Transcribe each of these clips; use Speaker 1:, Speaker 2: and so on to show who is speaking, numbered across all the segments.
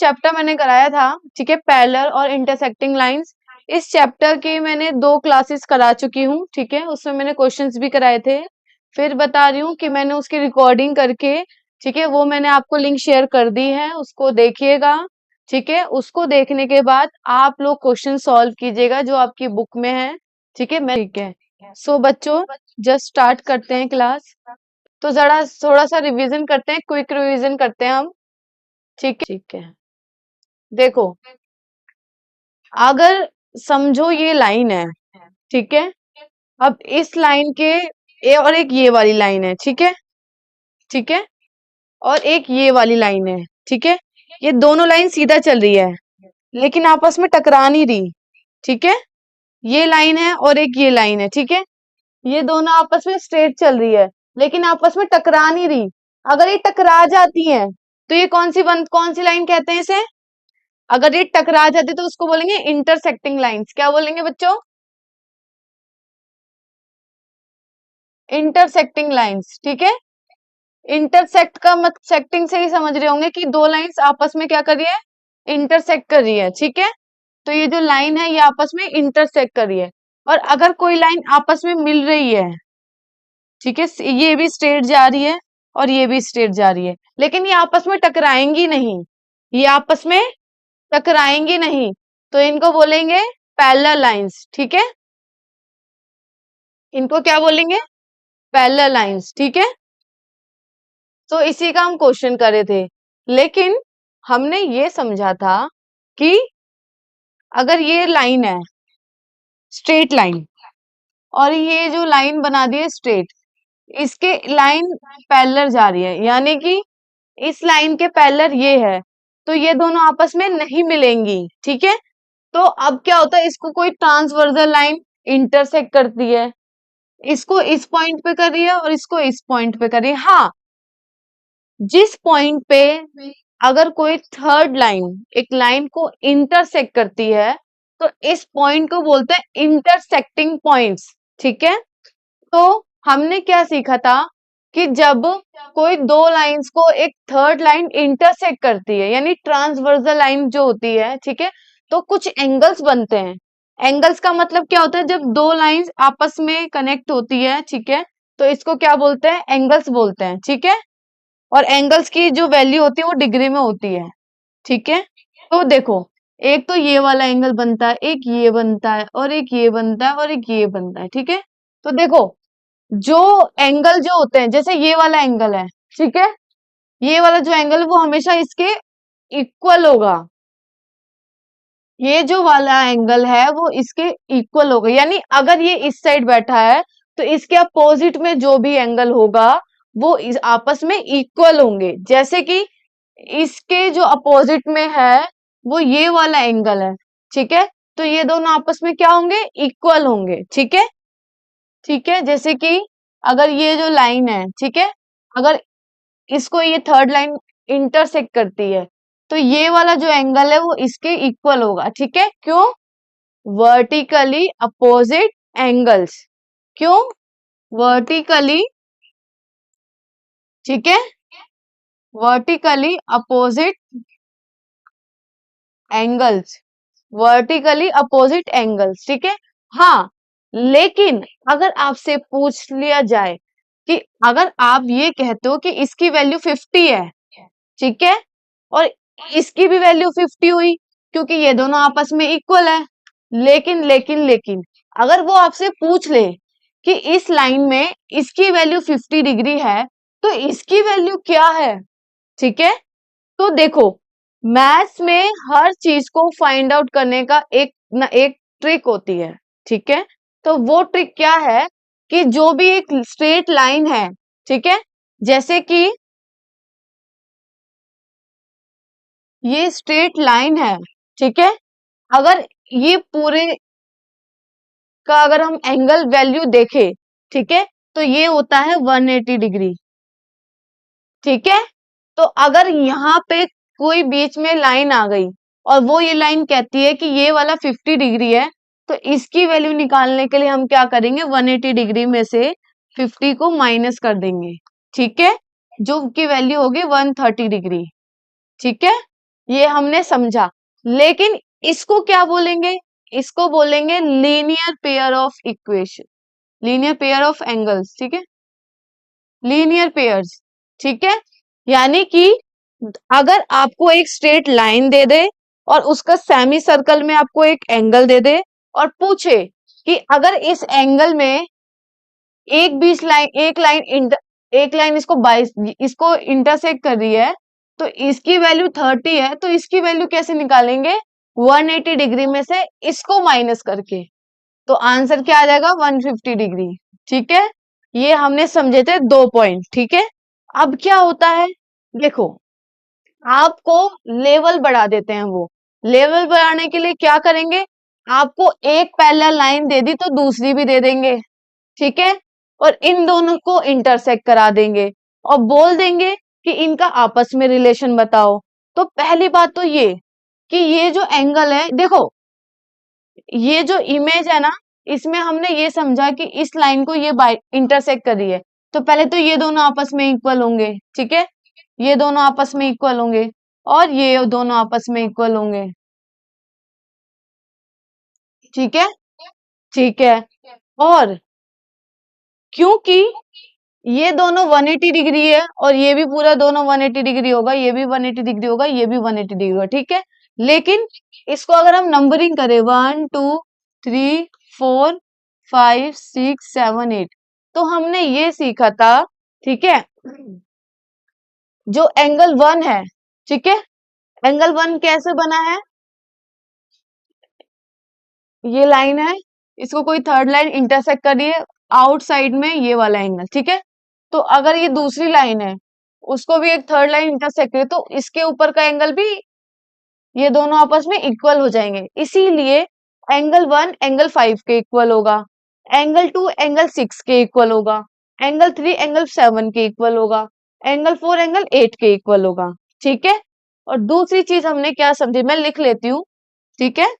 Speaker 1: Chapter मैंने कराया था, ठीक है, पैरेलल और इंटरसेक्टिंग लाइंस, इस चैप्टर की मैंने 2 क्लासेस करा चुकी हूँ, ठीक है, उसमें मैंने क्वेश्चंस भी कराए थे। फिर बता रही हूँ कि मैंने उसकी रिकॉर्डिंग करके, ठीक है, वो मैंने आपको लिंक शेयर कर दी है, उसको देखिएगा, ठीक है। उसको देखने के बाद आप लोग क्वेश्चन सॉल्व कीजिएगा जो आपकी बुक में है, ठीक है। मैं ठीक है, सो बच्चों जस्ट स्टार्ट करते हैं क्लास। तो जरा थोड़ा सा रिवीजन करते हैं, क्विक रिवीजन करते हैं हम, ठीक है। देखो, अगर समझो ये लाइन है, ठीक है, अब इस लाइन के ए और एक ये वाली लाइन है, ठीक है, ठीक है, और एक ये वाली लाइन है, ठीक है, ये दोनों लाइन सीधा चल रही है लेकिन आपस में टकरा नहीं रही, ठीक है, ये लाइन है और एक ये लाइन है, ठीक है, ये दोनों आपस में स्ट्रेट चल रही है लेकिन आपस में टकरा नहीं रही। अगर ये टकरा जाती है तो ये कौन सी लाइन कहते हैं इसे? अगर ये टकरा जाती तो उसको बोलेंगे इंटरसेक्टिंग लाइंस। क्या बोलेंगे बच्चों? इंटरसेक्टिंग लाइंस, ठीक है। इंटरसेक्ट का मत सेक्टिंग से ही समझ रहे होंगे कि दो लाइंस आपस में क्या कर रही है, इंटरसेक्ट कर रही है, ठीक है। तो ये जो लाइन है ये आपस में इंटरसेक्ट कर रही है। और अगर कोई लाइन आपस में मिल रही है, ठीक है, ये भी स्ट्रेट जा रही है और ये भी स्ट्रेट जा रही है, लेकिन ये आपस में टकराएंगी नहीं, ये आपस में टकराएंगी नहीं, तो इनको बोलेंगे पैरेलल लाइंस, ठीक है। इनको क्या बोलेंगे? पैरेलल लाइंस, ठीक है। तो इसी का हम क्वेश्चन करे थे, लेकिन हमने ये समझा था कि अगर ये लाइन है स्ट्रेट लाइन और ये जो लाइन बना दी है स्ट्रेट, इसके लाइन पैरेलल जा रही है, यानी कि इस लाइन के पैरेलल ये है, तो ये दोनों आपस में नहीं मिलेंगी, ठीक है। तो अब क्या होता है, इसको कोई ट्रांसवर्सल लाइन इंटरसेक्ट करती है, इसको इस पॉइंट पे कर रही है और इसको इस पॉइंट पे कर रही है। हाँ, जिस पॉइंट पे अगर कोई थर्ड लाइन एक लाइन को इंटरसेक्ट करती है तो इस पॉइंट को बोलते हैं इंटरसेक्टिंग पॉइंट्स, ठीक है। तो हमने क्या सीखा था कि जब कोई दो लाइंस को एक थर्ड लाइन इंटरसेक्ट करती है, यानी ट्रांसवर्सल लाइन जो होती है, ठीक है, तो कुछ एंगल्स बनते हैं। एंगल्स का मतलब क्या होता है? जब दो लाइंस आपस में कनेक्ट होती है, ठीक है, तो इसको क्या बोलते हैं? एंगल्स बोलते हैं, ठीक है। और एंगल्स की जो वैल्यू होती है वो डिग्री में होती है, ठीक है। तो देखो, एक तो ये वाला एंगल बनता है, एक ये बनता है, और एक ये बनता है, और एक ये बनता है, ठीक है। तो देखो, जो एंगल जो होते हैं, जैसे ये वाला एंगल है, ठीक है, ये वाला जो एंगल है वो हमेशा इसके इक्वल होगा। ये जो वाला एंगल है वो इसके इक्वल होगा, यानी अगर ये इस साइड बैठा है तो इसके अपोजिट में जो भी एंगल होगा वो इस आपस में इक्वल होंगे। जैसे कि इसके जो अपोजिट में है वो ये वाला एंगल है, ठीक है, तो ये दोनों आपस में क्या होंगे? इक्वल होंगे, ठीक है, ठीक है। जैसे कि अगर ये जो लाइन है, ठीक है, अगर इसको ये थर्ड लाइन इंटरसेक्ट करती है तो ये वाला जो एंगल है वो इसके इक्वल होगा, ठीक है। क्यों? वर्टिकली अपोजिट एंगल्स, क्यों? वर्टिकली, ठीक है, vertically opposite angles, vertically opposite angles, ठीक है। हाँ, लेकिन अगर आपसे पूछ लिया जाए कि अगर आप ये कहते हो कि इसकी वैल्यू 50 है, ठीक है, और इसकी भी वैल्यू 50 हुई क्योंकि ये दोनों आपस में इक्वल है, लेकिन अगर वो आपसे पूछ ले कि इस लाइन में इसकी वैल्यू 50 डिग्री है तो इसकी वैल्यू क्या है, ठीक है। तो देखो, मैथ्स में हर चीज को फाइंड आउट करने का एक ट्रिक होती है, ठीक है। तो वो ट्रिक क्या है कि जो भी एक स्ट्रेट लाइन है, ठीक है, जैसे कि ये स्ट्रेट लाइन है, ठीक है, अगर ये पूरे का अगर हम एंगल वैल्यू देखें, ठीक है, तो ये होता है 180 डिग्री, ठीक है। तो अगर यहाँ पे कोई बीच में लाइन आ गई और वो ये लाइन कहती है कि ये वाला 50 डिग्री है, तो इसकी वैल्यू निकालने के लिए हम क्या करेंगे? 180 डिग्री में से 50 को माइनस कर देंगे, ठीक है, जो की वैल्यू होगी 130 डिग्री, ठीक है। ये हमने समझा, लेकिन इसको क्या बोलेंगे? इसको बोलेंगे linear pair of equation, linear pair of angles, ठीक है, लीनियर पेयर्स, ठीक है। यानी कि अगर आपको एक स्ट्रेट लाइन दे दे और उसका सेमी सर्कल में आपको एक एंगल दे दे और पूछे कि अगर इस एंगल में एक लाइन इसको 22 इसको इंटरसेक्ट कर रही है, तो इसकी वैल्यू 30 है, तो इसकी वैल्यू कैसे निकालेंगे? 180 डिग्री में से इसको माइनस करके, तो आंसर क्या आ जाएगा? 150 डिग्री, ठीक है। ये हमने समझे थे 2 पॉइंट, ठीक है। अब क्या होता है, देखो, आपको लेवल बढ़ा देते हैं वो। लेवल बढ़ाने के लिए क्या करेंगे? आपको एक पैरेलल लाइन दे दी तो दूसरी भी दे देंगे, ठीक है, और इन दोनों को इंटरसेक्ट करा देंगे और बोल देंगे कि इनका आपस में रिलेशन बताओ। तो पहली बात तो ये कि ये जो एंगल है, देखो, ये जो इमेज है ना, इसमें हमने ये समझा कि इस लाइन को ये इंटरसेक्ट कर रही है, तो पहले तो ये दोनों आपस में इक्वल होंगे, ठीक है, ये दोनों आपस में इक्वल होंगे और ये दोनों आपस में इक्वल होंगे, ठीक है, ठीक है। और क्योंकि ये दोनों 180 डिग्री है और ये भी पूरा दोनों 180 डिग्री होगा, ये भी 180 डिग्री होगा, ये भी 180 डिग्री होगा, ठीक है। लेकिन इसको अगर हम नंबरिंग करें 1 2 3 4 5 6 7 8, तो हमने ये सीखा था, ठीक है, जो एंगल 1 है, ठीक है, एंगल 1 कैसे बना है? ये लाइन है, इसको कोई थर्ड लाइन इंटरसेक्ट कर रही है आउटसाइड में, ये वाला एंगल, ठीक है। तो अगर ये दूसरी लाइन है, उसको भी एक थर्ड लाइन इंटरसेक्ट करे, तो इसके ऊपर का एंगल भी, ये दोनों आपस में इक्वल हो जाएंगे। इसीलिए एंगल 1 एंगल 5 के इक्वल होगा, एंगल 2 एंगल 6 के इक्वल होगा, एंगल 3 एंगल 7 के इक्वल होगा, एंगल 4 एंगल 8 के इक्वल होगा, ठीक है। और दूसरी चीज हमने क्या समझी, मैं लिख लेती हूँ, ठीक है।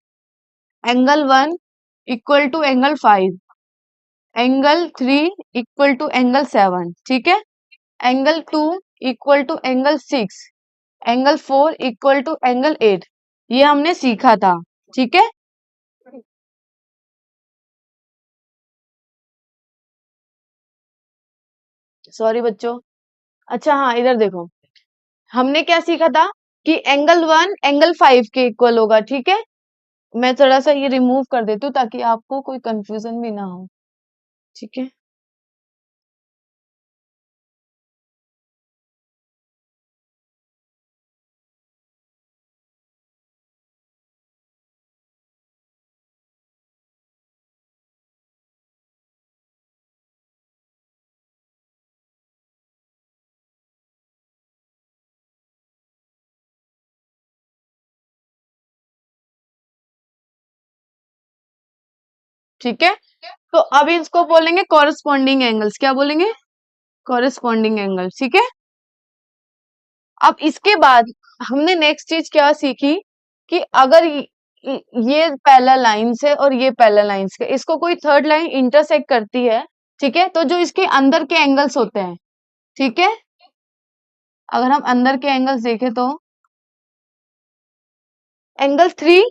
Speaker 1: Angle 1 equal to angle 5, angle 3 equal to angle 7, ठीक है, angle 2 equal to angle 6, angle 4 equal to angle 8, ये हमने सीखा था, ठीक है। सॉरी बच्चों। अच्छा हाँ, इधर देखो, हमने क्या सीखा था कि एंगल 1 एंगल 5 के इक्वल होगा, ठीक है। मैं थोड़ा सा ये रिमूव कर देती हूँ ताकि आपको कोई कंफ्यूजन भी ना हो, ठीक है। ठीक है, तो अब इसको बोलेंगे कॉरेस्पॉन्डिंग एंगल्स, क्या बोलेंगे? कॉरेस्पॉन्डिंग एंगल्स, ठीक है। अब इसके बाद हमने नेक्स्ट चीज क्या सीखी कि अगर ये पैरेलल लाइंस है और ये पैरेलल लाइंस है, इसको कोई थर्ड लाइन इंटरसेक्ट करती है, ठीक है, तो जो इसके अंदर के एंगल्स होते हैं, ठीक है, अगर हम अंदर के एंगल्स देखें तो एंगल 3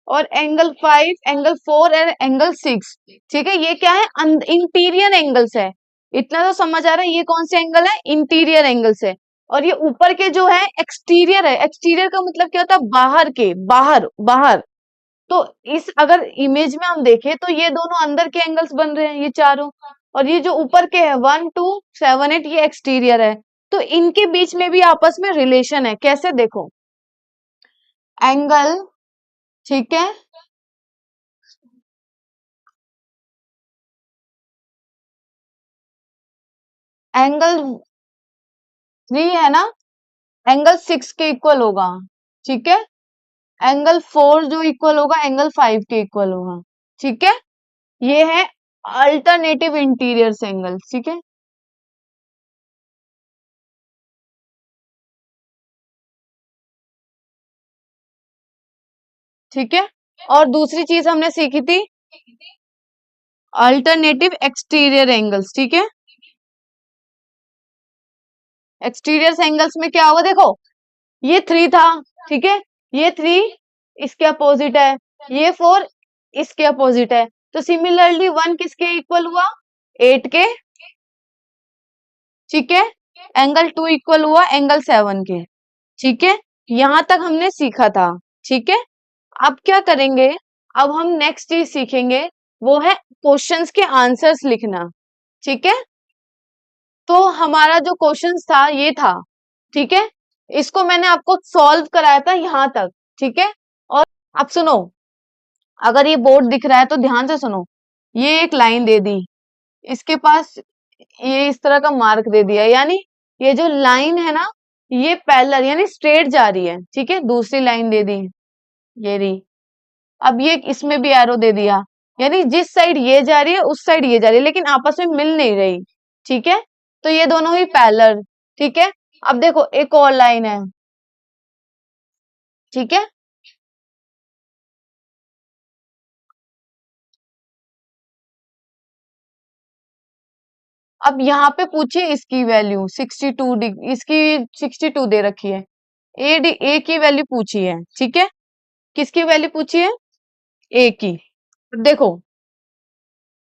Speaker 1: और एंगल 5 एंगल 4 और एंगल 6, ठीक है, ये क्या है? इंटीरियर एंगल्स है। इतना तो समझ आ रहा है, ये कौन से एंगल है? इंटीरियर एंगल्स है। और ये ऊपर के जो है एक्सटीरियर है। एक्सटीरियर का मतलब क्या होता है? बाहर के, बाहर बाहर। तो इस अगर इमेज में हम देखें तो ये दोनों अंदर के एंगल्स बन रहे हैं, ये चारों, और ये जो ऊपर के है 1 2 7 8, ये एक्सटीरियर है। तो इनके बीच में भी आपस में रिलेशन है। कैसे? देखो, एंगल, ठीक है, एंगल 3 है ना, एंगल 6 के इक्वल होगा, ठीक है, एंगल 4 जो इक्वल होगा एंगल 5 के इक्वल होगा, ठीक है। ये है अल्टरनेटिव इंटीरियर एंगल, ठीक है, ठीक है। और दूसरी चीज हमने सीखी थी अल्टरनेटिव एक्सटीरियर एंगल्स, ठीक है। एक्सटीरियर एंगल्स में क्या होगा? देखो, ये 3 था, ठीक है, ये 3 इसके अपोजिट है, ये 4 इसके अपोजिट है, तो सिमिलरली 1 किसके इक्वल हुआ, 8 के, ठीक है, एंगल 2 इक्वल हुआ एंगल 7 के, ठीक है, यहां तक हमने सीखा था, ठीक है। अब क्या करेंगे, अब हम नेक्स्ट चीज सीखेंगे, वो है क्वेश्चंस के आंसर्स लिखना, ठीक है। तो हमारा जो क्वेश्चंस था ये था, ठीक है, इसको मैंने आपको सॉल्व कराया था यहां तक, ठीक है। और अब सुनो, अगर ये बोर्ड दिख रहा है तो ध्यान से सुनो, ये एक लाइन दे दी, इसके पास ये इस तरह का मार्क दे दिया, यानी ये जो लाइन है ना, ये पैरेलल यानी स्ट्रेट जा रही है, ठीक है। दूसरी लाइन दे दी, ये रही, अब ये इसमें भी एरो दे दिया, यानी जिस साइड ये जा रही है उस साइड ये जा रही है, लेकिन आपस में मिल नहीं रही, ठीक है। तो ये दोनों ही पैरेलल, ठीक है। अब देखो एक और लाइन है, ठीक है, अब यहाँ पे पूछिए इसकी वैल्यू 62 डिग्री, इसकी 62 दे रखी है, ए की वैल्यू पूछी है, ठीक है। किसकी वैल्यू पूछी है, ए की। देखो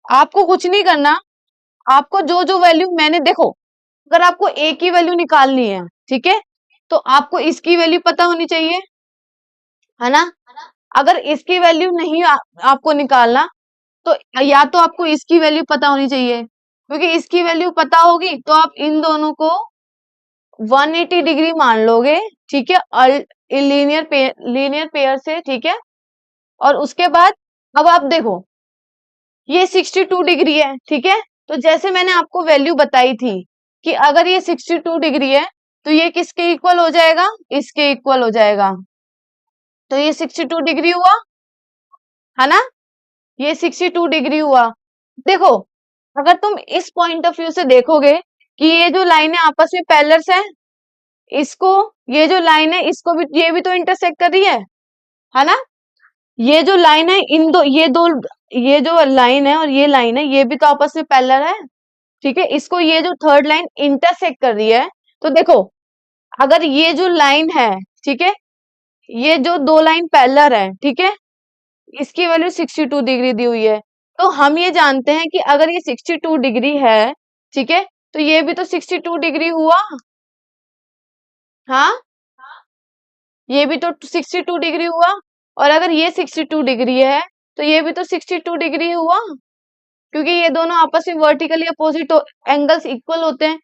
Speaker 1: आपको कुछ नहीं करना, आपको जो जो वैल्यू मैंने, देखो अगर आपको ए की वैल्यू निकालनी है, ठीक है, तो आपको इसकी वैल्यू पता होनी चाहिए, है ना। अगर इसकी वैल्यू नहीं आपको निकालना, तो या तो आपको इसकी वैल्यू पता होनी चाहिए, क्योंकि इसकी वैल्यू पता होगी तो आप इन दोनों को 180 डिग्री मान लोगे, ठीक है, लीनियर पेयर से, ठीक है। और उसके बाद अब आप देखो ये 62 डिग्री है, ठीक है, तो जैसे मैंने आपको वैल्यू बताई थी कि अगर ये 62 डिग्री है तो ये किसके इक्वल हो जाएगा, इसके इक्वल हो जाएगा, तो ये 62 डिग्री हुआ, है ना, ये 62 डिग्री हुआ। देखो अगर तुम इस पॉइंट ऑफ व्यू से देखोगे कि ये जो लाइन है आपस में पैरेलल है, इसको, ये जो लाइन है इसको भी, ये भी तो इंटरसेक्ट कर रही है ना। ये जो लाइन है, इन दो, ये जो लाइन है और ये लाइन है, ये भी तो आपस में पैरेलल है, ठीक है। इसको ये जो थर्ड लाइन इंटरसेक्ट कर रही है, तो देखो अगर ये जो लाइन है, ठीक है, ये जो दो लाइन पैरेलल है, ठीक है, इसकी वैल्यू 62 डिग्री दी हुई है, तो हम ये जानते हैं कि अगर ये 62 डिग्री है, ठीक है, तो ये भी तो 62 डिग्री हुआ, हाँ, ये भी तो 62 डिग्री हुआ, और अगर ये 62 डिग्री है तो ये भी तो 62 डिग्री हुआ, क्योंकि ये दोनों आपस में वर्टिकली अपोजिट एंगल्स इक्वल होते हैं।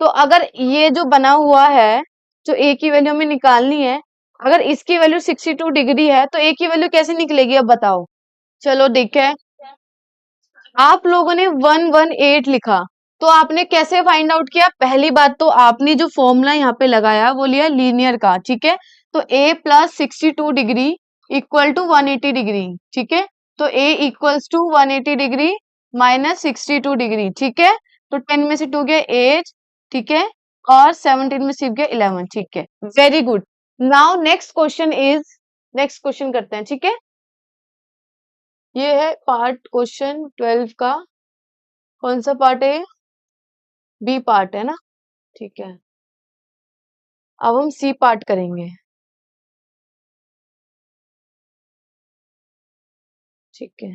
Speaker 1: तो अगर ये जो बना हुआ है, जो ए की वैल्यू हमें निकालनी है, अगर इसकी वैल्यू 62 डिग्री है तो ए की वैल्यू कैसे निकलेगी, अब बताओ। चलो ठीक है, आप लोगों ने 118 लिखा, तो आपने कैसे फाइंड आउट किया, पहली बात तो आपने जो फॉर्मूला यहाँ पे लगाया वो लिया लीनियर का, ठीक है। तो a plus 62 degree equal to 180 degree, ठीक है, तो a equals to 180 degree minus 62 degree, ठीक है। तो 10 में से 2 गया 8, ठीक है, और 17 में से गया 11, ठीक है, very good. Now next question करते हैं, ठीक है। ये है पार्ट क्वेश्चन 12 का, कौन सा पार्ट है, बी पार्ट है ना, ठीक है। अब हम सी पार्ट करेंगे, ठीक है,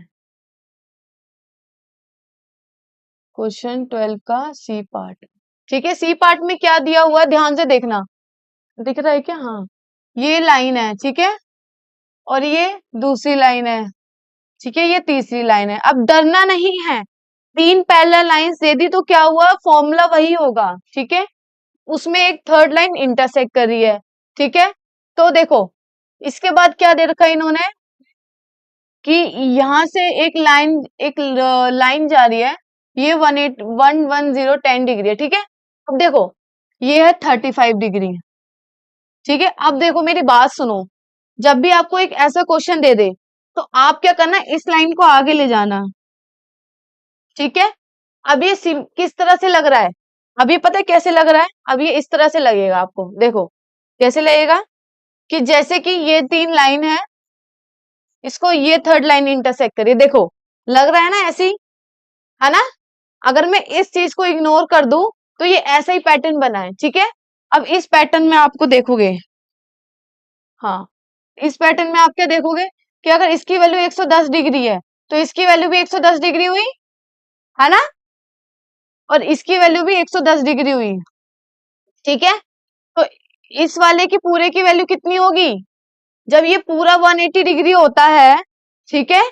Speaker 1: क्वेश्चन 12 का सी पार्ट, ठीक है। सी पार्ट में क्या दिया हुआ है ध्यान से देखना, दिख रहा है क्या, हाँ, ये लाइन है, ठीक है, और ये दूसरी लाइन है, ठीक है, ये तीसरी लाइन है। अब डरना नहीं है, तीन पैरेलल लाइंस दे दी तो क्या हुआ, फॉर्मूला वही होगा, ठीक है, उसमें एक थर्ड लाइन इंटरसेक्ट कर रही है, ठीक है। तो देखो इसके बाद क्या दे रखा है इन्होंने, कि यहां से एक लाइन जा रही है, ये 110 डिग्री है, ठीक है। अब देखो ये है 35 डिग्री, ठीक है। अब देखो मेरी बात सुनो, जब भी आपको एक ऐसा क्वेश्चन दे दे तो आप क्या करना, इस लाइन को आगे ले जाना, ठीक है। अब ये किस तरह से लग रहा है, अभी पता है कैसे लग रहा है, अब ये इस तरह से लगेगा आपको, देखो कैसे लगेगा, कि जैसे कि ये तीन लाइन है, इसको ये थर्ड लाइन इंटरसेक्ट करिए, देखो लग रहा है ना ऐसे ही, है ना। अगर मैं इस चीज को इग्नोर कर दूं तो ये ऐसा ही पैटर्न बना है, ठीक है। अब इस पैटर्न में आपको देखोगे, हाँ, इस पैटर्न में आप क्या देखोगे कि अगर इसकी वैल्यू 110 डिग्री है तो इसकी वैल्यू भी 110 डिग्री हुई, है ना, और इसकी वैल्यू भी 110 डिग्री हुई। ठीक है, तो इस वाले की पूरे की वैल्यू कितनी होगी जब ये पूरा 180 डिग्री होता है? ठीक है,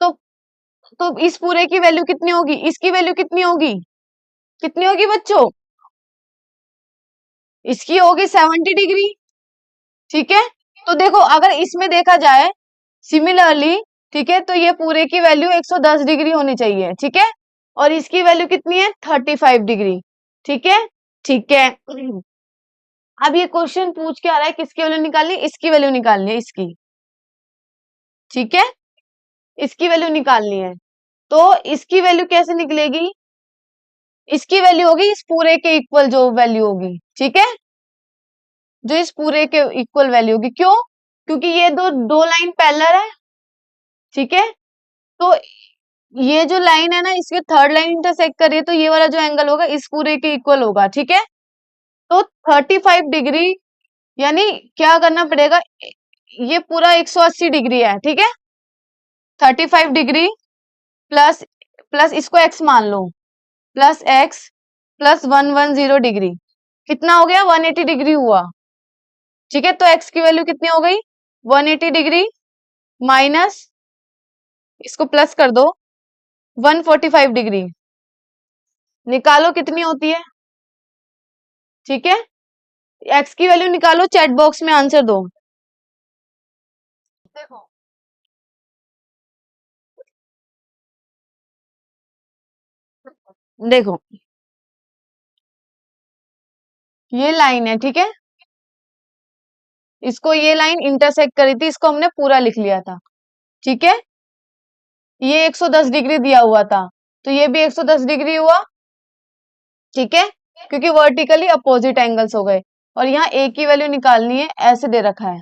Speaker 1: तो इस पूरे की वैल्यू कितनी होगी, इसकी वैल्यू कितनी होगी, कितनी होगी बच्चों? इसकी होगी 70 डिग्री। ठीक है, तो देखो अगर इसमें देखा जाए सिमिलरली, ठीक है, तो ये पूरे की वैल्यू 110 डिग्री होनी चाहिए। ठीक है, और इसकी वैल्यू कितनी है, 35 डिग्री। ठीक है, ठीक है। अब ये क्वेश्चन पूछ के आ रहा है किसकी वैल्यू निकालनी, इसकी वैल्यू निकालनी है, इसकी। ठीक है, इसकी वैल्यू निकालनी है, तो इसकी वैल्यू कैसे निकलेगी, इसकी वैल्यू होगी इस पूरे के इक्वल जो वैल्यू होगी। ठीक है, जो इस पूरे के इक्वल वैल्यू होगी, क्यों, क्योंकि ये दो दो लाइन पैरेलल है। ठीक है, तो ये जो लाइन है ना, इसके थर्ड लाइन इंटरसेक्ट कर रही है, तो ये वाला जो एंगल होगा इस पूरे के इक्वल होगा। ठीक है, तो 35 डिग्री, यानी क्या करना पड़ेगा, ये पूरा 180 डिग्री है। ठीक है, 35 डिग्री प्लस प्लस इसको x मान लो, प्लस x प्लस 110 डिग्री, कितना हो गया, 180 डिग्री हुआ। ठीक है, तो x की वैल्यू कितनी हो गई, 180 डिग्री माइनस इसको प्लस कर दो 145 डिग्री, निकालो कितनी होती है। ठीक है, x की वैल्यू निकालो, चैट बॉक्स में आंसर दो। देखो देखो ये लाइन है। ठीक है, इसको ये लाइन इंटरसेक्ट करी थी, इसको हमने पूरा लिख लिया था। ठीक है, ये 110 डिग्री दिया हुआ था, तो ये भी 110 डिग्री हुआ। ठीक है, क्योंकि वर्टिकली अपोजिट एंगल्स हो गए, और यहाँ a की वैल्यू निकालनी है, ऐसे दे रखा है।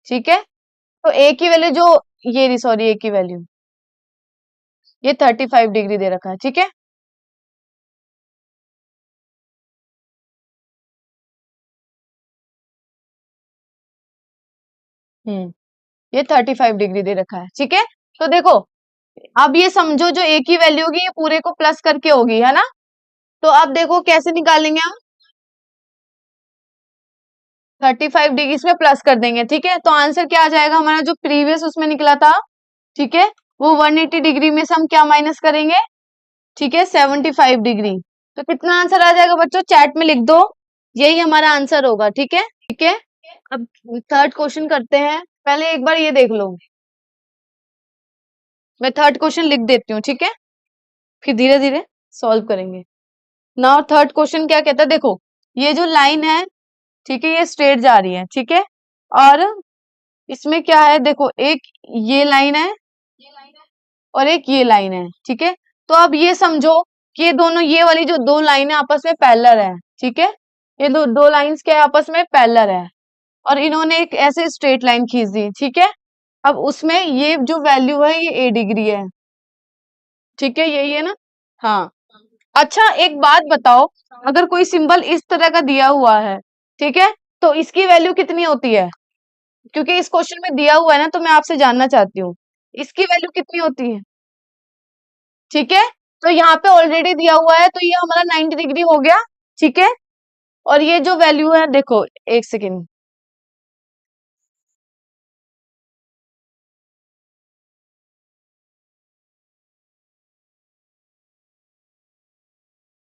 Speaker 1: ठीक है, तो a की वैल्यू जो ये सॉरी, a की वैल्यू ये 35 डिग्री दे रखा है। ठीक है, ये 35 डिग्री दे रखा है। ठीक है, तो देखो अब ये समझो जो a की वैल्यू होगी ये पूरे को प्लस करके होगी, है ना, तो अब देखो कैसे निकालेंगे हम, 35 डिग्री इसमें प्लस कर देंगे। ठीक है, तो आंसर क्या आ जाएगा हमारा, जो प्रीवियस उसमें निकला था, ठीक है, वो 180 डिग्री में से हम क्या माइनस करेंगे, ठीक है, 75 डिग्री। तो कितना आंसर आ जाएगा बच्चों, चैट में लिख दो, यही हमारा आंसर होगा। ठीक है, ठीक है, अब थर्ड क्वेश्चन करते हैं, पहले एक बार ये देख लो, मैं थर्ड क्वेश्चन लिख देती हूँ। ठीक है, फिर धीरे धीरे सॉल्व करेंगे। नाउ थर्ड क्वेश्चन क्या कहता है, देखो ये जो लाइन है, ठीक है, ये स्ट्रेट जा रही है। ठीक है, और इसमें क्या है, देखो एक ये लाइन है और एक ये लाइन है। ठीक है, तो अब ये समझो कि ये दोनों, ये वाली जो दो लाइन है आपस में पैरेलल है। ठीक है, ये दो दो लाइंस क्या है, आपस में पैरेलल है, और इन्होंने एक ऐसे स्ट्रेट लाइन खींच दी। ठीक है, अब उसमें ये जो वैल्यू है ये a डिग्री है। ठीक है, यही है ना, हाँ। अच्छा एक बात बताओ, अगर कोई सिंबल इस तरह का दिया हुआ है, ठीक है, तो इसकी वैल्यू कितनी होती है, क्योंकि इस क्वेश्चन में दिया हुआ है ना, तो मैं आपसे जानना चाहती हूँ इसकी वैल्यू कितनी होती है। ठीक है, तो यहाँ पे ऑलरेडी दिया हुआ है, तो ये हमारा 90 डिग्री हो गया। ठीक है, और ये जो वैल्यू है, देखो एक सेकेंड,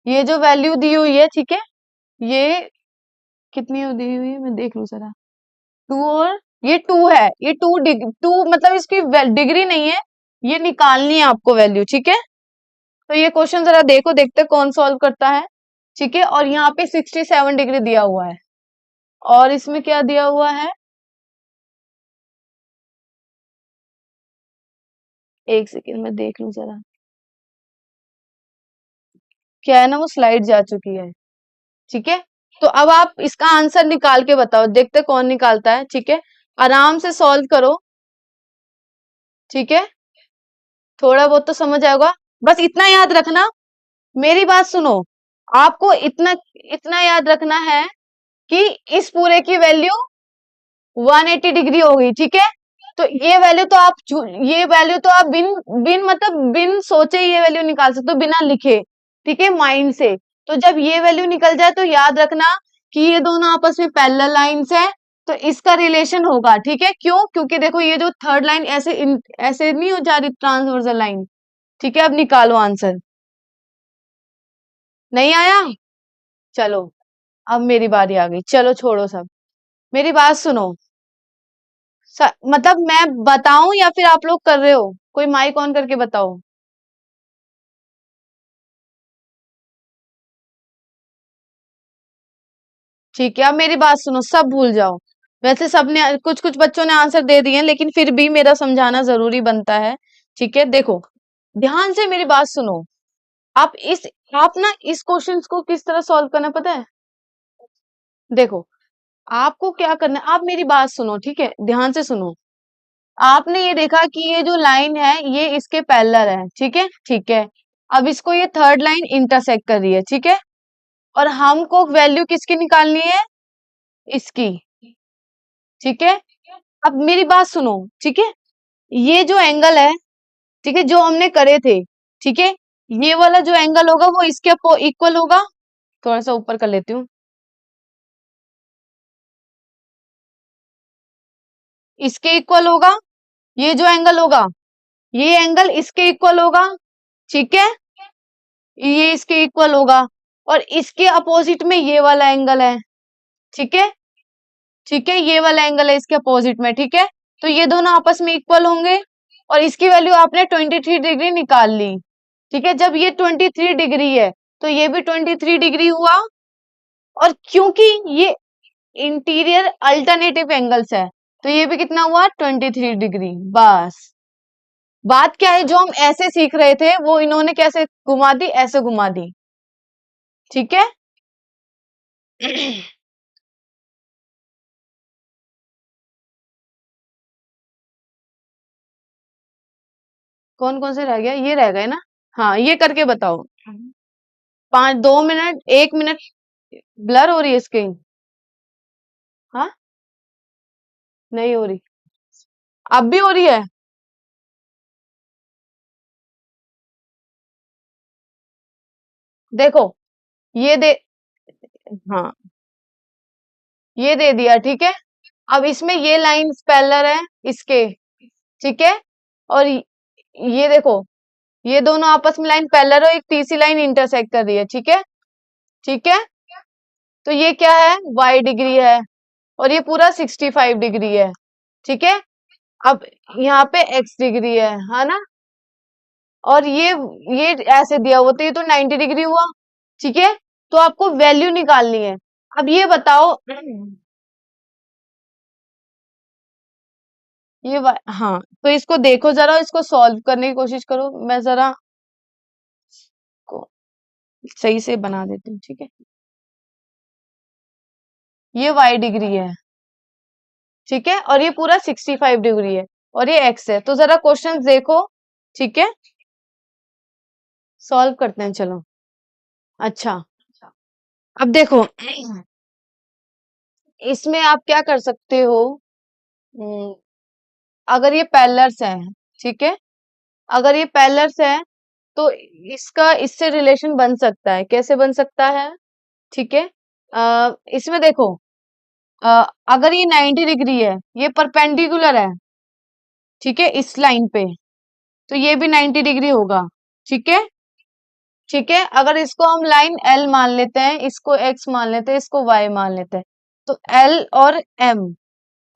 Speaker 1: ये जो वैल्यू दी हुई है, ठीक है, ये कितनी दी हुई है, मैं देख लूं जरा, 2 और ये 2 है, ये 2 मतलब इसकी डिग्री नहीं है, ये निकालनी है आपको वैल्यू। ठीक है, तो ये क्वेश्चन जरा देखो, देखते कौन सॉल्व करता है। ठीक है, और यहाँ पे 67 डिग्री दिया हुआ है, और इसमें क्या दिया हुआ है, एक सेकेंड में देख लूं जरा, क्या है ना, वो स्लाइड जा चुकी है। ठीक है, तो अब आप इसका आंसर निकाल के बताओ, देखते कौन निकालता है। ठीक है, आराम से सॉल्व करो। ठीक है, थोड़ा बहुत तो समझ आएगा, बस इतना याद रखना, मेरी बात सुनो, आपको इतना इतना याद रखना है कि इस पूरे की वैल्यू 180 डिग्री हो गई, ठीक है। तो ये वैल्यू तो आप बिन बिन मतलब बिन सोचे ये वैल्यू निकाल सकते हो, बिना लिखे, ठीक है, माइंड से। तो जब ये वैल्यू निकल जाए तो याद रखना कि ये दोनों आपस में पैरेलल लाइंस है, तो इसका रिलेशन होगा, ठीक है। क्यों? क्योंकि देखो ये जो थर्ड लाइन ऐसे नहीं हो जा रही ट्रांसवर्सल लाइन, ठीक है। अब निकालो आंसर। नहीं आया? चलो, अब मेरी बारी आ गई, चलो छोड़ो सब, मेरी बात सुनो। मतलब मैं बताऊं या फिर आप लोग कर रहे हो? कोई माइक ऑन करके बताओ। ठीक है, अब मेरी बात सुनो, सब भूल जाओ। वैसे सबने, कुछ कुछ बच्चों ने आंसर दे दिए हैं, लेकिन फिर भी मेरा समझाना जरूरी बनता है, ठीक है। देखो, ध्यान से मेरी बात सुनो। आप इस आप ना इस क्वेश्चंस को किस तरह सॉल्व करना पता है? देखो, आपको क्या करना है, आप मेरी बात सुनो, ठीक है, ध्यान से सुनो। आपने ये देखा कि ये जो लाइन है ये इसके पैरेलल है, ठीक है, ठीक है। अब इसको ये थर्ड लाइन इंटरसेक्ट कर रही है, ठीक है। और हमको वैल्यू किसकी निकालनी है? इसकी, ठीक है। अब मेरी बात सुनो, ठीक है। ये जो एंगल है, ठीक है, जो हमने करे थे, ठीक है, ये वाला जो एंगल होगा वो इसके इक्वल होगा। थोड़ा सा ऊपर कर लेती हूँ। इसके इक्वल होगा, ये जो एंगल होगा, ये एंगल इसके इक्वल होगा, ठीक है। ये इसके इक्वल होगा, और इसके अपोजिट में ये वाला एंगल है, ठीक है, ठीक है। ये वाला एंगल है इसके अपोजिट में, ठीक है। तो ये दोनों आपस में इक्वल होंगे, और इसकी वैल्यू आपने 23 डिग्री निकाल ली, ठीक है। जब ये 23 डिग्री है तो ये भी 23 डिग्री हुआ, और क्योंकि ये इंटीरियर अल्टरनेटिव एंगल्स है, तो ये भी कितना हुआ? 23 डिग्री। बस, बात क्या है, जो हम ऐसे सीख रहे थे वो इन्होंने कैसे घुमा दी? ऐसे घुमा दी, ठीक है। कौन कौन से रह गया? ये रह गए ना? हाँ, ये करके बताओ। 2 मिनट, 1 मिनट। ब्लर हो रही है स्क्रीन? हाँ, नहीं हो रही। अब भी हो रही है? देखो, ये दे हाँ, ये दे दिया, ठीक है। अब इसमें ये लाइन पैरेलल है इसके, ठीक है। और ये देखो, ये दोनों आपस में लाइन पैरेलल, और एक तीसरी लाइन इंटरसेक्ट कर रही है, ठीक है, ठीक है। तो ये क्या है? y डिग्री है, और ये पूरा 65 डिग्री है, ठीक है। अब यहाँ पे x डिग्री है ना। और ये ऐसे दिया हुआ, तो ये तो 90 डिग्री हुआ, ठीक है। तो आपको वैल्यू निकालनी है। अब ये बताओ, हाँ, तो इसको देखो जरा, इसको सॉल्व करने की कोशिश करो। मैं जरा को सही से बना देती हूँ, ठीक है। ये y डिग्री है, ठीक है, और ये पूरा 65 डिग्री है, और ये x है। तो जरा क्वेश्चंस देखो, ठीक है, सॉल्व करते हैं, चलो। अच्छा, अब देखो, इसमें आप क्या कर सकते हो? हम्म, अगर ये पैरेलल्स है, ठीक है, अगर ये पैरेलल्स है तो इसका इससे रिलेशन बन सकता है। कैसे बन सकता है? ठीक है, इसमें देखो, अगर ये 90 डिग्री है, ये परपेंडिकुलर है, ठीक है, इस लाइन पे, तो ये भी 90 डिग्री होगा, ठीक है, ठीक है। अगर इसको हम लाइन एल मान लेते हैं, इसको एक्स मान लेते हैं, इसको वाई मान लेते हैं, तो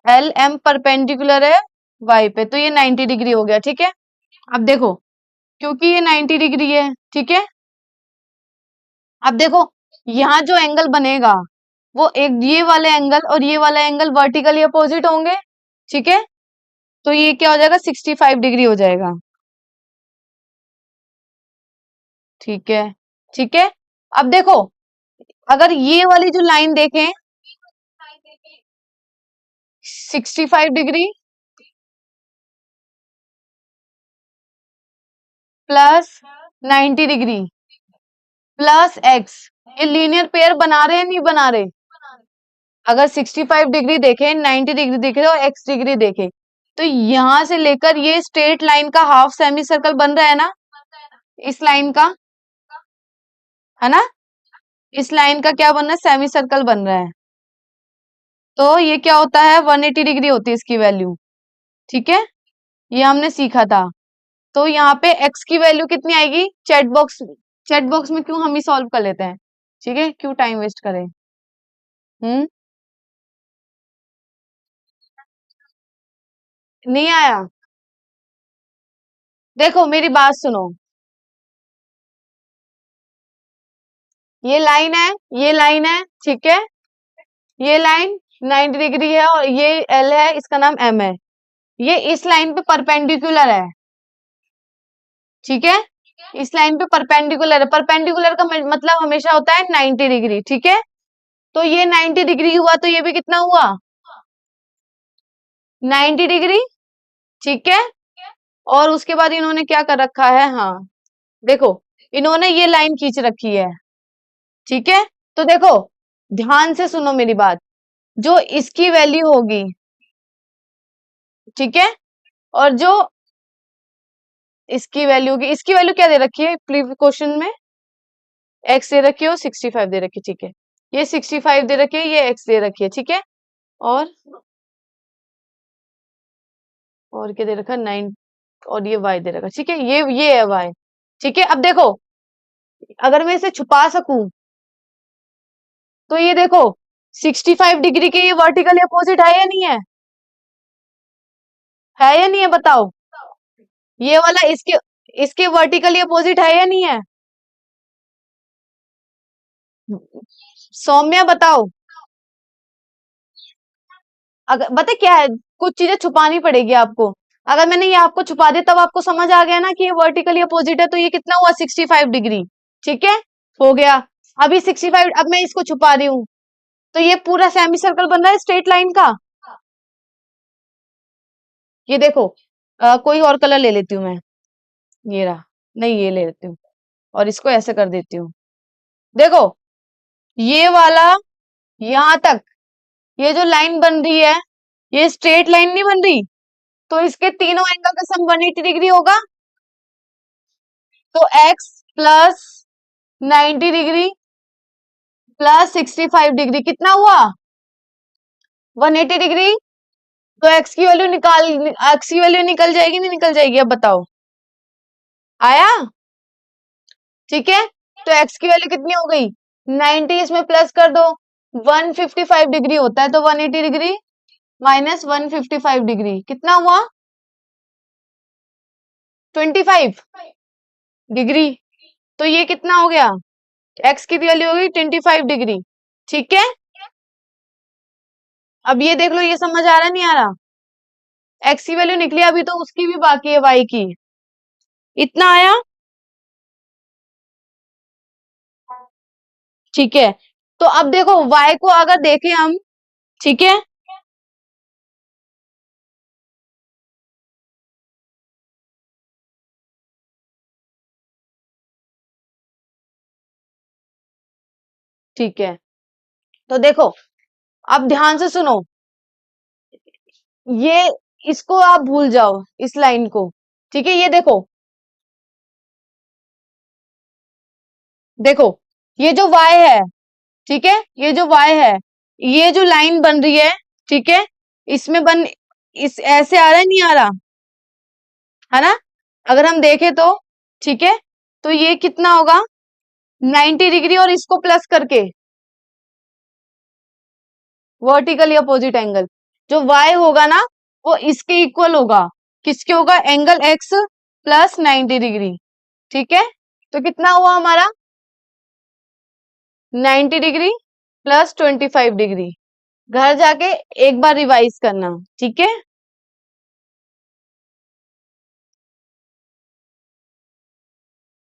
Speaker 1: एल एम परपेंडिकुलर है वाई पे, तो ये 90 डिग्री हो गया, ठीक है। अब देखो, क्योंकि ये 90 डिग्री है, ठीक है। अब देखो, यहाँ जो एंगल बनेगा वो एक ये वाले एंगल और ये वाला एंगल वर्टिकली अपोजिट होंगे, ठीक है। तो ये क्या हो जाएगा? 65 डिग्री हो जाएगा, ठीक है, ठीक है। अब देखो, अगर ये वाली जो लाइन देखें, 65 degree plus 90 degree plus x, ये लीनियर पेयर बना रहे हैं नहीं बना रहे? अगर 65 डिग्री देखे, 90 डिग्री देखे और एक्स डिग्री देखे, तो यहां से लेकर ये स्ट्रेट लाइन का हाफ सेमी सर्कल बन रहा है ना, इस लाइन का, है ना, इस लाइन का क्या बन रहा है, सेमी सर्कल बन रहा है। तो ये क्या होता है, 180 डिग्री होती है इसकी वैल्यू। ठीक है, ये हमने सीखा था। तो यहाँ पे x की वैल्यू कितनी आएगी, चैट बॉक्स में क्यों, हम ही सॉल्व कर लेते हैं। ठीक है, क्यों टाइम वेस्ट करें। हम्म, नहीं आया। देखो मेरी बात सुनो, ये लाइन है, ये लाइन है, ठीक है, ये लाइन 90 डिग्री है और ये एल है, इसका नाम एम है। ये इस लाइन पे परपेंडिकुलर है, ठीक है, इस लाइन पे परपेंडिकुलर है। परपेंडिकुलर का मतलब हमेशा होता है 90 डिग्री, ठीक है। तो ये 90 डिग्री हुआ, तो ये भी कितना हुआ, 90 डिग्री, ठीक है। और उसके बाद इन्होंने क्या कर रखा है, हाँ देखो, इन्होंने ये लाइन खींच रखी है, ठीक है। तो देखो, ध्यान से सुनो मेरी बात, जो इसकी वैल्यू होगी, ठीक है, और जो इसकी वैल्यू होगी, इसकी वैल्यू क्या दे रखी है क्वेश्चन में, एक्स दे रखी है और 65 दे रखी है, ठीक है। ये 65 दे रखी है, ये एक्स दे रखी है, ठीक है। और क्या दे रखा है, 9, और ये वाई दे रखा है, ठीक है, ये है वाई, ठीक है। अब देखो, अगर मैं इसे छुपा सकूं, तो ये देखो 65 डिग्री के ये वर्टिकल अपोजिट है या नहीं है, है या नहीं है बताओ। ये वाला इसके इसके वर्टिकली अपोजिट है या नहीं है, सौम्या बताओ। अगर बता क्या है, कुछ चीजें छुपानी पड़ेगी आपको। अगर मैंने ये आपको छुपा दिया, तब आपको समझ आ गया ना कि ये वर्टिकली अपोजिट है, तो ये कितना हुआ, 65 डिग्री, ठीक है, हो गया। अभी 65, अब मैं इसको छुपा रही हूँ, तो ये पूरा सेमी सर्कल बन रहा है स्ट्रेट लाइन का। ये देखो, कोई और कलर ले लेती हूँ मैं, ये रहा, नहीं ये ले लेती हूँ, और इसको ऐसे कर देती हूँ। देखो, ये वाला यहां तक, ये जो लाइन बन रही है, ये स्ट्रेट लाइन नहीं बन रही, तो इसके तीनों एंगल का सम 180 डिग्री होगा। तो x plus 90 degree plus 65 degree कितना हुआ, 180 डिग्री। तो x की वैल्यू निकल जाएगी, नहीं निकल जाएगी, अब बताओ, आया, ठीक है। तो x की वैल्यू कितनी हो गई, 90, इसमें प्लस कर दो, 155 डिग्री होता है, तो 180 डिग्री माइनस 155 डिग्री कितना हुआ, 25 डिग्री। तो ये कितना हो गया, x की वैल्यू होगी 25 डिग्री, ठीक है। अब ये देख लो, ये समझ आ रहा नहीं आ रहा, x की वैल्यू निकली, अभी तो उसकी भी बाकी है, y की। इतना आया, ठीक है। तो अब देखो y को अगर देखें हम, ठीक है, ठीक है। तो देखो, अब ध्यान से सुनो, ये, इसको आप भूल जाओ, इस लाइन को, ठीक है। ये देखो, देखो ये जो y है, ठीक है, ये जो y है, ये जो लाइन बन रही है, ठीक है, इसमें इस ऐसे आ रहा है, नहीं आ रहा, है ना। अगर हम देखें तो, ठीक है, तो ये कितना होगा, 90 डिग्री, और इसको प्लस करके वर्टिकली अपोजिट एंगल, जो y होगा ना, वो इसके इक्वल होगा, किसके होगा, एंगल x प्लस 90 डिग्री, ठीक है। तो कितना हुआ हमारा, 90 डिग्री प्लस 25 डिग्री। घर जाके एक बार रिवाइज करना, ठीक है।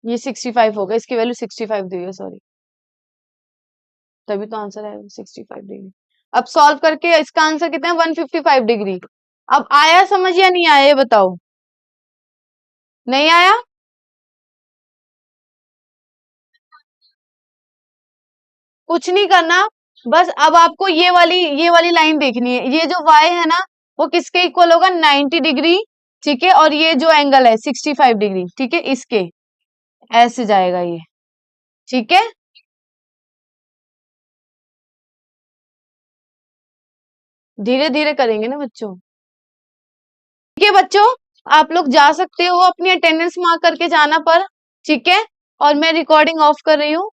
Speaker 1: ये 65 होगा, इसकी वैल्यू 65 दी है, सॉरी, तभी तो आंसर है 65 डिग्री। अब सॉल्व करके इसका आंसर कितना है, 155 डिग्री। अब आया समझ या नहीं आया, ये बताओ, नहीं आया। कुछ नहीं करना, बस अब आपको ये वाली लाइन देखनी है। ये जो y है ना वो किसके इक्वल होगा, 90 डिग्री, ठीक है। और ये जो एंगल है 65 डिग्री, ठीक है, इसके ऐसे जाएगा ये, ठीक है। धीरे धीरे करेंगे ना बच्चों, ठीक है बच्चों। आप लोग जा सकते हो, अपनी अटेंडेंस मार्क करके जाना पर, ठीक है। और मैं रिकॉर्डिंग ऑफ कर रही हूँ।